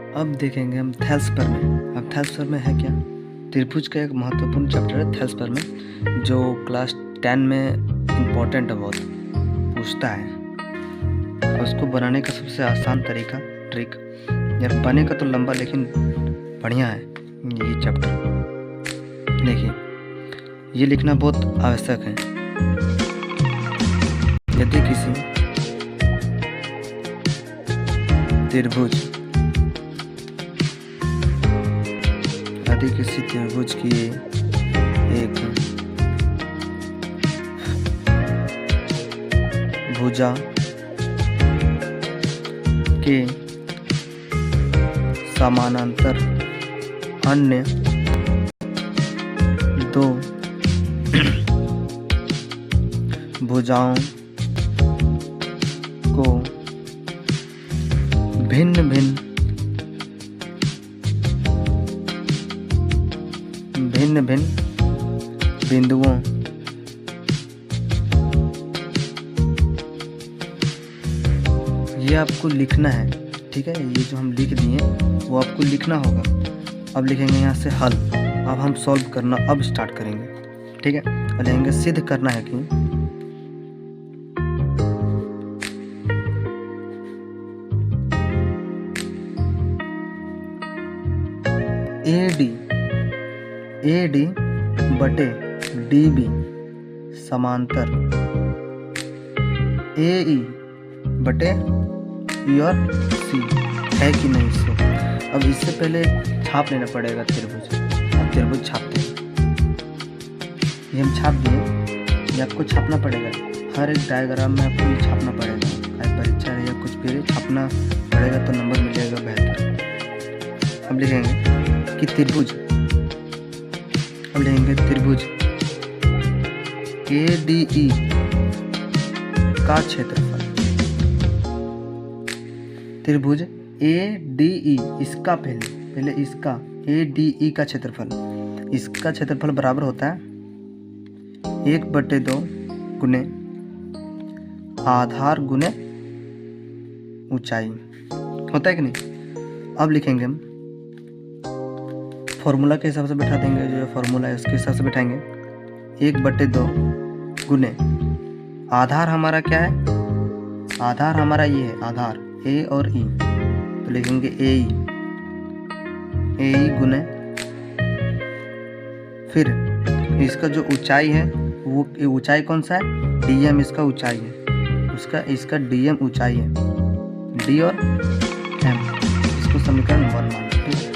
अब देखेंगे हम थेल्सपर में। अब थेल्सपर में है क्या? त्रिभुज का एक महत्वपूर्ण चैप्टर है थेल्सपर में, जो क्लास 10 में इम्पोर्टेंट है, बहुत पूछता है। और उसको बनाने का सबसे आसान तरीका, ट्रिक, यार बनेगा तो लंबा लेकिन बढ़िया है ये चैप्टर। देखिए, ये लिखना बहुत आवश्यक है। यदि किसी त्रिभुज की एक भुजा के समानांतर अन्य दो भुजाओं को भिन्न भिन्न बिंदुओं ये आपको लिखना है, ठीक है। ये जो हम लिख दिए वो आपको लिखना होगा। अब लिखेंगे यहाँ से हल। अब हम सॉल्व करना अब स्टार्ट करेंगे, ठीक है। अब लिखेंगे सिद्ध करना है कि AD बटे DB समांतर AE बटे E और C है कि नहीं। इसको अब इससे पहले छाप लेना पड़ेगा त्रिभुज। अब त्रिभुज छापते हैं, ये हम छाप दिए। ये आपको छापना पड़ेगा, हर एक डायग्राम में आपको ये छापना पड़ेगा। चाहे परीक्षा है या कुछ भी, छापना पड़ेगा तो नंबर मिलेगा बेहतर। अब लिखेंगे कि त्रिभुज, अब लिखेंगे त्रिभुज ADE का क्षेत्रफल, त्रिभुज ADE इसका पहले इसका ADE का क्षेत्रफल, इसका क्षेत्रफल बराबर होता है 1/2 गुने आधार गुने ऊंचाई, होता है कि नहीं। अब लिखेंगे हम फॉर्मूला के हिसाब से बैठा देंगे, जो फॉर्मूला है उसके हिसाब से बैठाएंगे। 1/2 गुने आधार हमारा क्या है, आधार हमारा ये है, आधार A और E, तो लिखेंगे AE गुने, फिर इसका जो ऊंचाई है वो ऊंचाई कौन सा है, DM इसका ऊंचाई है, इसका DM ऊंचाई है, D और M, इसको समीकरण 1 मान लो, ठीक है।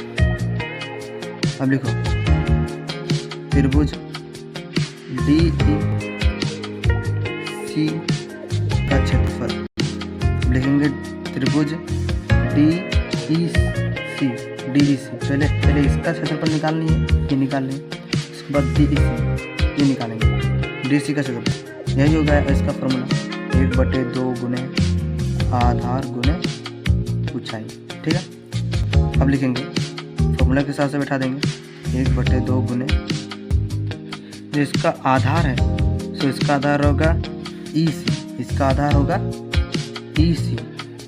अब लिखो त्रिभुज DEC का क्षेत्रफल। लिखेंगे त्रिभुज DEC पहले इसका क्षेत्रफल निकालनी है, ये निकाल लें। इसके बाद DEC ये निकालेंगे, DC का क्षेत्रफल यही होगा इसका फॉर्मूला 1/2 गुने आधार गुने ऊंचाई, ठीक है। अब लिखेंगे फॉर्मूला के हिसाब से बैठा देंगे 1/2 गुने, जो इसका आधार है तो इसका आधार होगा EC, इसका आधार होगा EC।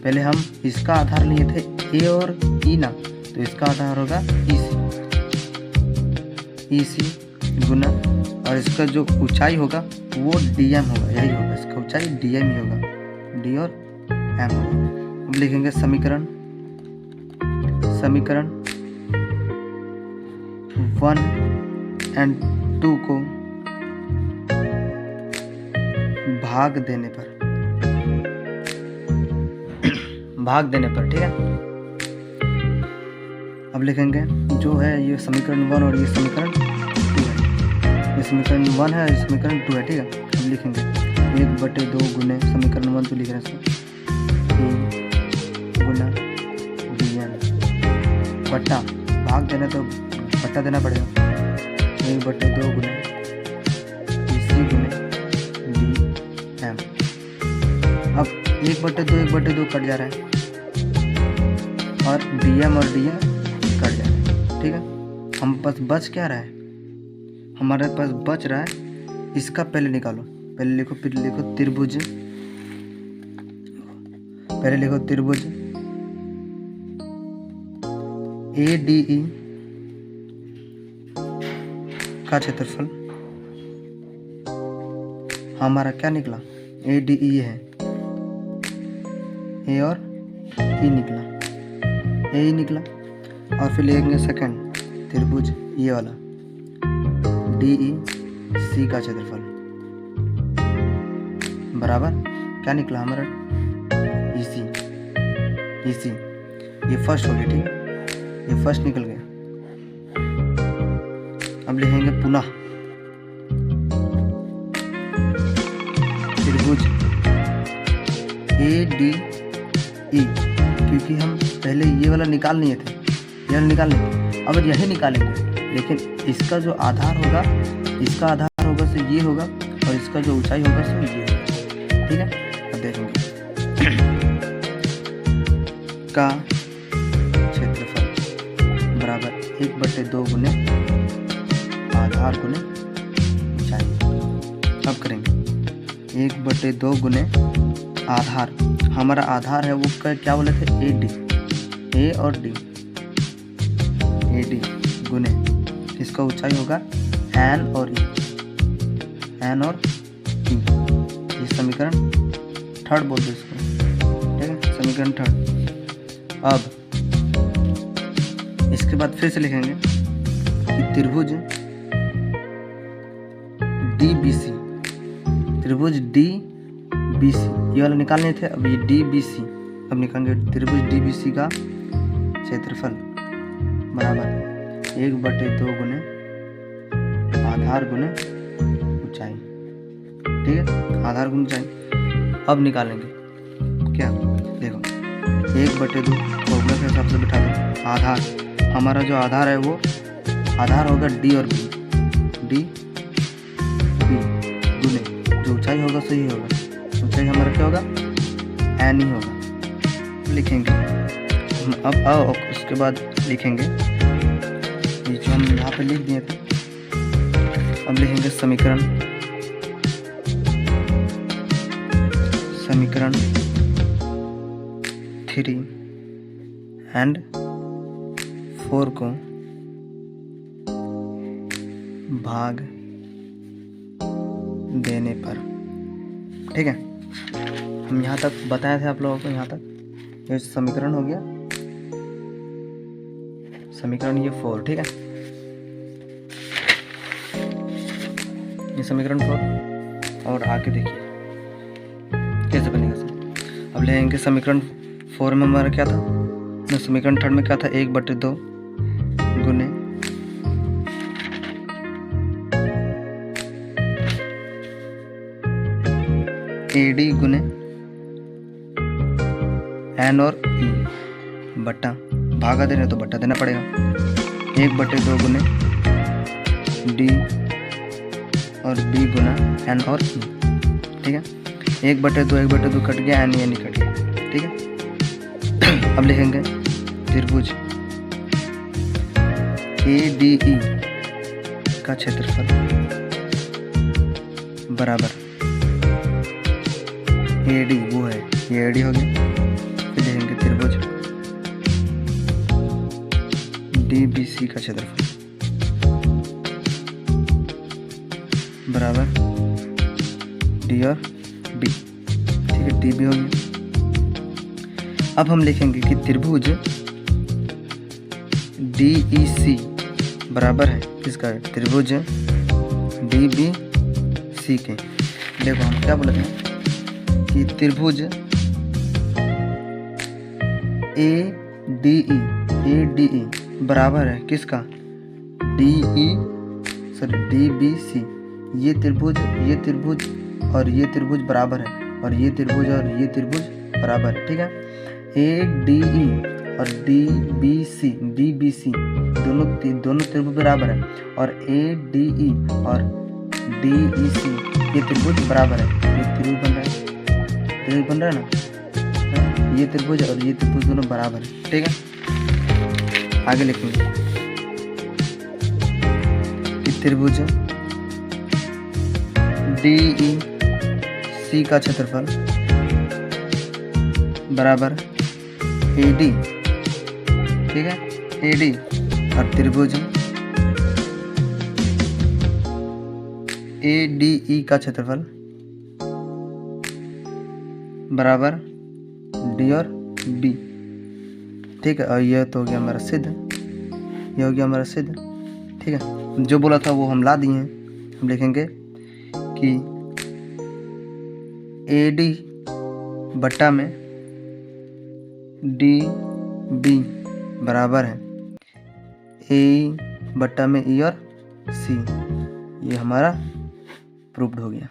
पहले हम इसका आधार लिए थे A और E ना, तो इसका आधार होगा EC गुना, और इसका जो ऊंचाई होगा वो DM होगा, यही होगा इसका ऊंचाई DM ही होगा, D और M होगा। अब लिखेंगे समीकरण 1 और 2 को भाग देने पर, ठीक है। अब लिखेंगे जो है ये समीकरण 1 और ये समीकरण 2 है, ये समीकरण 1 है, ये समीकरण 2 है, ठीक है। अब लिखेंगे 1/2 गुने समीकरण 1 तो लिख रहे हैं A गुना DM बट्टा, भाग देना तो बट्टा देना पड़ेगा, 1/2 गुने EC गुने DM। अब 1/2 कट जा रहा है और DM और DM कट जा रहा है, ठीक है। हम पास बच क्या रहा है, हमारे पास बच रहा है इसका पहले निकालो, पहले लिखो, फिर लिखो त्रिभुज, पहले लिखो त्रिभुज ADE का क्षेत्रफल हमारा क्या निकला, ADE है, A और E निकला, A निकला। और फिर लेंगे सेकंड त्रिभुज ये वाला DEC का क्षेत्रफल बराबर क्या निकला हमारा, EC। ये फर्स्ट हो गया, ठीक है, ये फर्स्ट निकल गया। अब लिखेंगे पुनः त्रिभुज ADE, क्योंकि हम पहले ये वाला निकाल लिए थे, ये वाला निकाल लिए, अब यही निकालेंगे, लेकिन इसका जो आधार होगा, इसका आधार होगा सो ये होगा, और इसका जो ऊंचाई होगा सो ये होगा, ठीक है। अब देखेंगे का क्षेत्रफल बराबर 1/2 गुने आधार गुने ऊंचाई। अब करेंगे 1/2 गुने आधार, हमारा आधार है वो क्या बोले थे, AD, A और D, AD गुने इसका ऊंचाई होगा N और E, N और E। ये समीकरण थर्ड बोल दो इसको, ठीक है, समीकरण थर्ड। अब इसके बाद फिर से लिखेंगे कि त्रिभुज DBC, त्रिभुज DBC ये वाला निकालने थे, अब ये DBC अब निकालेंगे। त्रिभुज DBC का क्षेत्रफल बराबर 1/2 गुने आधार गुने ऊंचाई, ठीक है, आधार गुने ऊंचाई। अब निकालेंगे क्या, देखो 1/2 फॉर्मूला के हिसाब से बिठा दो। आधार, हमारा जो आधार है वो आधार होगा D और B, D B गुने जो ऊंचाई होगा सही होगा, ऊंचाई हमारा क्या होगा, N ही होगा। लिखेंगे अब उसके बाद लिखेंगे ये जो हम यहाँ पे लिख दिए थे। अब लिखेंगे समीकरण 3 एंड 4 को भाग देने पर, ठीक है। हम यहाँ तक बताए थे आप लोगों को, यहाँ तक ये समीकरण हो गया, समीकरण ये 4, ठीक है, ये समीकरण 4। और आगे देखिए कैसे बनेगा सर। अब लेंगे समीकरण 4 में हमारा क्या था, समीकरण 3 में क्या था, 1/2 गुने AD गुने N और E बट्टा, भागा देना तो बट्टा देना पड़ेगा, 1/2 गुने D और B गुना N और E, ठीक है। 1/2 कट गया, N नहीं कट गया, ठीक है। अब लिखेंगे त्रिभुज ADE का क्षेत्रफल बराबर AD वो है, ये AD हो गया। फिर लिखेंगे त्रिभुज DBC का क्षेत्रफल बराबर D और B, ठीक है, DB हो गया। अब हम लिखेंगे कि त्रिभुज DEC बराबर है किसका, त्रिभुज DBC के। देखो हम क्या बोलते हैं कि त्रिभुज ADE बराबर है किसका, DBC। ये त्रिभुज और ये त्रिभुज बराबर है, और ये त्रिभुज और ये त्रिभुज बराबर है, ठीक है। ADE और DBC दोनों त्रिभुज बराबर है, और ADE और DEC ये त्रिभुज बराबर है। ये त्रिभुज बन रहा है ना, ये त्रिभुज और ये त्रिभुज दोनों बराबर है, ठीक है। आगे लिखेंगे कि त्रिभुज DEC का क्षेत्रफल बराबर AD, ठीक है, AD और त्रिभुज ADE का क्षेत्रफल बराबर D और B। ठीक है, और यह तो हो गया हमारा सिद्ध, यह हो गया हमारा सिद्ध। ठीक है, जो बोला था वो हम ला दिए हैं। हम लिखेंगे कि AD बट्टा में DB बराबर है AE बट्टा में E और C। ये हमारा प्रूव्ड हो गया।